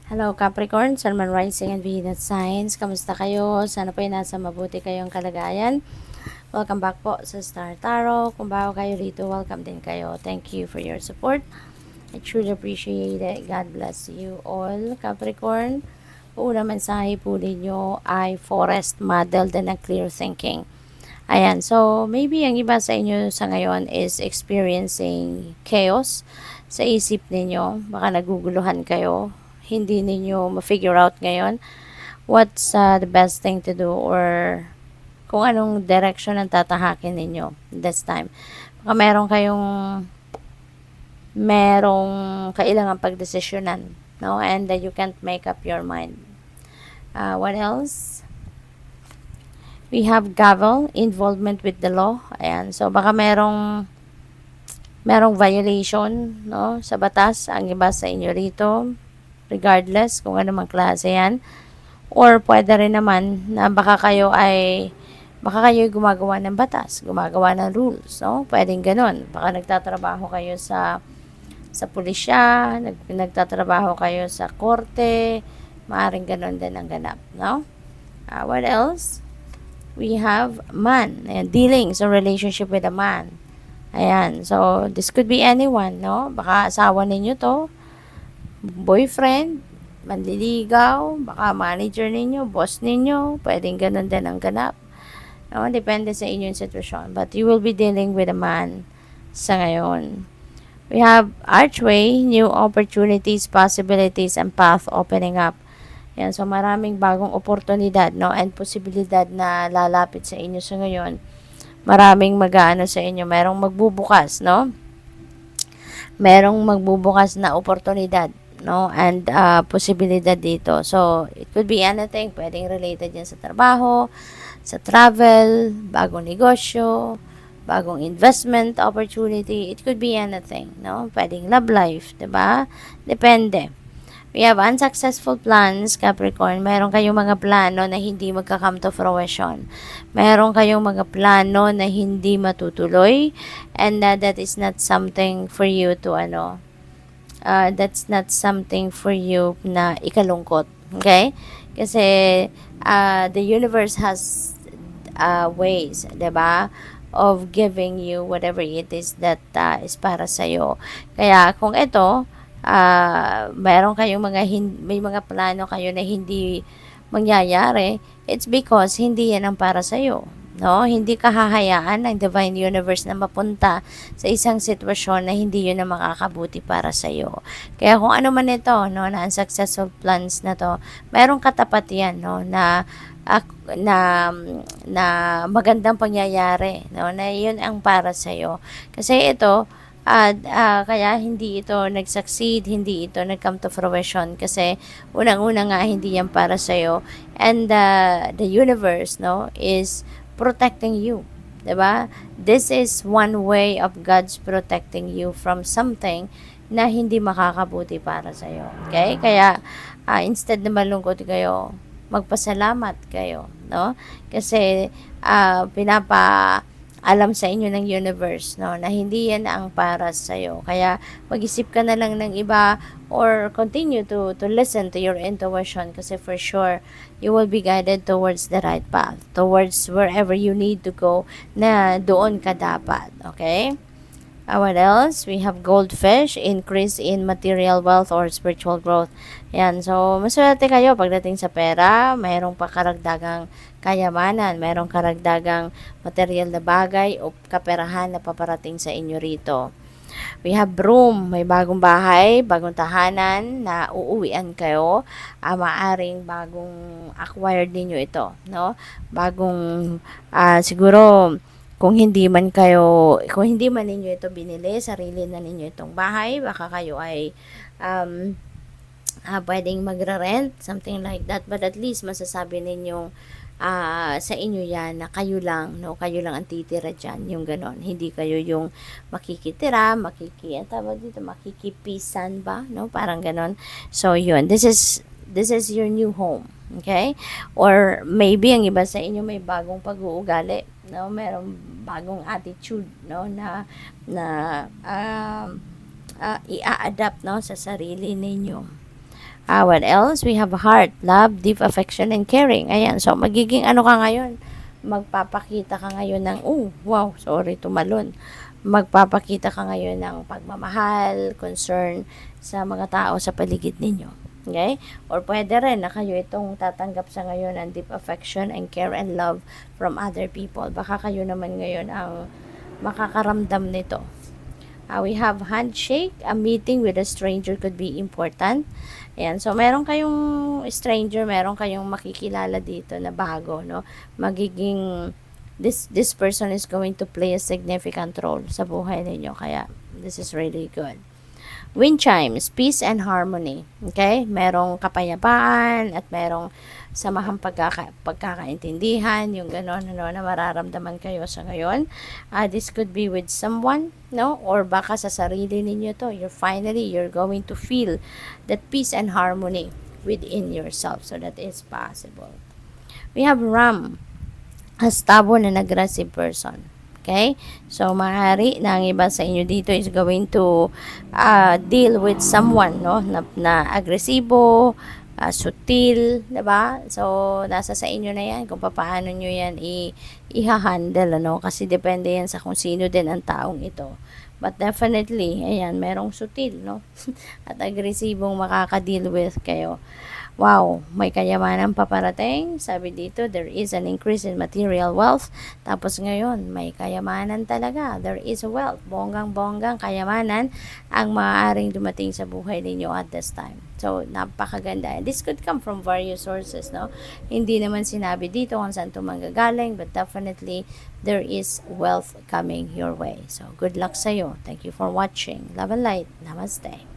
Hello Capricorn, Sun, Moon, Rising and Venus Signs. Kamusta kayo? Sana po ay nasa mabuti kayong kalagayan. Welcome back po sa Star Tarot. Kung bago kayo rito, welcome din kayo. Thank you for your support. I truly appreciate it. God bless you all, Capricorn. Una mensahe po ninyo ay forest model din ng clear thinking. Ayan, so maybe ang iba sa inyo sa ngayon is experiencing chaos sa isip ninyo. Baka naguguluhan kayo. Hindi ninyo ma-figure out ngayon what's the best thing to do or kung anong direction ang tatahakin ninyo this time. Baka merong kailangan pagdesisyonan, no? And that you can't make up your mind. What else? We have gavel, involvement with the law. Ayan. So, baka merong violation, no, sa batas. Ang iba sa inyo rito, regardless kung ano mang klase yan. Or pwede rin naman na baka kayo gumagawa ng batas, gumagawa ng rules, no? Pwedeng ganun. Baka nagtatrabaho kayo sa pulisya, nagtatrabaho kayo sa korte, maaring ganun din ang ganap, no? What else? We have man, ayan, dealings or relationship with a man. Ayan, so this could be anyone, no? Baka asawa ninyo to, boyfriend, manliligaw, baka manager ninyo, boss ninyo, pwedeng ganun din ang ganap. No? Depende sa inyong sitwasyon. But you will be dealing with a man sa ngayon. We have archway, new opportunities, possibilities, and path opening up. Yan, so maraming bagong oportunidad, no, and posibilidad na lalapit sa inyo sa ngayon. Maraming mag-aano sa inyo, merong magbubukas, no? Merong magbubukas na oportunidad, no, and posibilidad dito. So, it could be anything, pwedeng related yan sa trabaho, sa travel, bagong negosyo, bagong investment opportunity. It could be anything, no? Pwedeng love life, 'di ba? Depende. We have unsuccessful plans, Capricorn. Meron kayong mga plano na hindi magka-come to fruition. Meron kayong mga plano na hindi matutuloy, and that is not something for you to that's not something for you na ikalungkot. Okay? Kasi the universe has ways, 'di ba, of giving you whatever it is that is para sa iyo. Kaya kung ito meron kayong may mga plano kayo na hindi mangyayari, it's because hindi yan ang para sa iyo. No, hindi ka hahayaan ng divine universe na mapunta sa isang sitwasyon na hindi yun ang makakabuti para sa iyo. Kaya kung ano man ito, no, na unsuccessful plans na to, merong katapat yan, no, na na na magandang pangyayari, no, na yun ang para sa iyo. Kasi ito kaya hindi ito nag-succeed, hindi ito nag-come to fruition kasi unang-una nga hindi yan para sa'yo, and the universe, no, is protecting you, 'di ba? This is one way of God's protecting you from something na hindi makakabuti para sa'yo. Okay? Kaya instead na malungkot kayo, magpasalamat kayo, no? Kasi alam sa inyo ng universe, no, na hindi yan ang para sa iyo. Kaya mag-isip ka na lang ng iba or continue to listen to your intuition kasi for sure you will be guided towards the right path, towards wherever you need to go, na doon ka dapat. Okay? What else? We have goldfish, increase in material wealth or spiritual growth. Yan. So, maswerte kayo pagdating sa pera. Mayroong pa karagdagang kayamanan. Mayroong karagdagang material na bagay o kaperahan na paparating sa inyo rito. We have room. May bagong bahay, bagong tahanan na uuwian kayo. Maaring bagong acquired ninyo ito. No? Bagong, siguro, kung hindi man ninyo ito binili, sarili na ninyo itong bahay, baka kayo ay pwedeng magre-rent, something like that. But at least masasabi ninyong sa inyo yan na kayo lang, no, kayo lang ang titira dyan, yung ganon. Hindi kayo yung makikipisan ba, no, parang ganon. So yun, this is your new home. Okay? Or maybe ang iba sa inyo may bagong pag-uugali, no? Merong bagong attitude, no, na i-adapt, no, sa sarili ninyo. What else? We have heart, love, deep affection, and caring. Ayan. So, magiging ano ka ngayon? Magpapakita ka ngayon ng, wow, sorry, tumalon. Magpapakita ka ngayon ng pagmamahal, concern sa mga tao sa paligid ninyo. Okay? Or pwede rin na kayo itong tatanggap sa ngayon ng deep affection and care and love from other people. Baka kayo naman ngayon ang makakaramdam nito. We have handshake. A meeting with a stranger could be important. Ayan. So, meron kayong stranger, meron kayong makikilala dito na bago, no? Magiging, this person is going to play a significant role sa buhay ninyo. Kaya, this is really good. Wind chimes, peace and harmony. Okay? Merong kapayapaan at merong samahang pagkakaintindihan, yung gano'n, ano, na mararamdaman kayo sa ngayon. This could be with someone, no? Or baka sa sarili ninyo to. You're going to feel that peace and harmony within yourself. So, that is possible. We have Ram, a stubborn and aggressive person. Okay? So, maaari na ang iba sa inyo dito is going to deal with someone, no? Na agresibo, sutil, diba? So, nasa sa inyo na yan kung paano nyo yan i-handle, ano? Kasi depende yan sa kung sino din ang taong ito. But definitely, ayan, merong sutil, no? At agresibong makaka-deal with kayo. Wow, may kayamanan paparating. Sabi dito, there is an increase in material wealth. Tapos ngayon, may kayamanan talaga. There is wealth. Bonggang-bonggang kayamanan ang maaaring dumating sa buhay ninyo at this time. So, napakaganda. And this could come from various sources, no? Hindi naman sinabi dito kung saan ito manggagaling, but definitely, there is wealth coming your way. So, good luck sa'yo. Thank you for watching. Love and light. Namaste.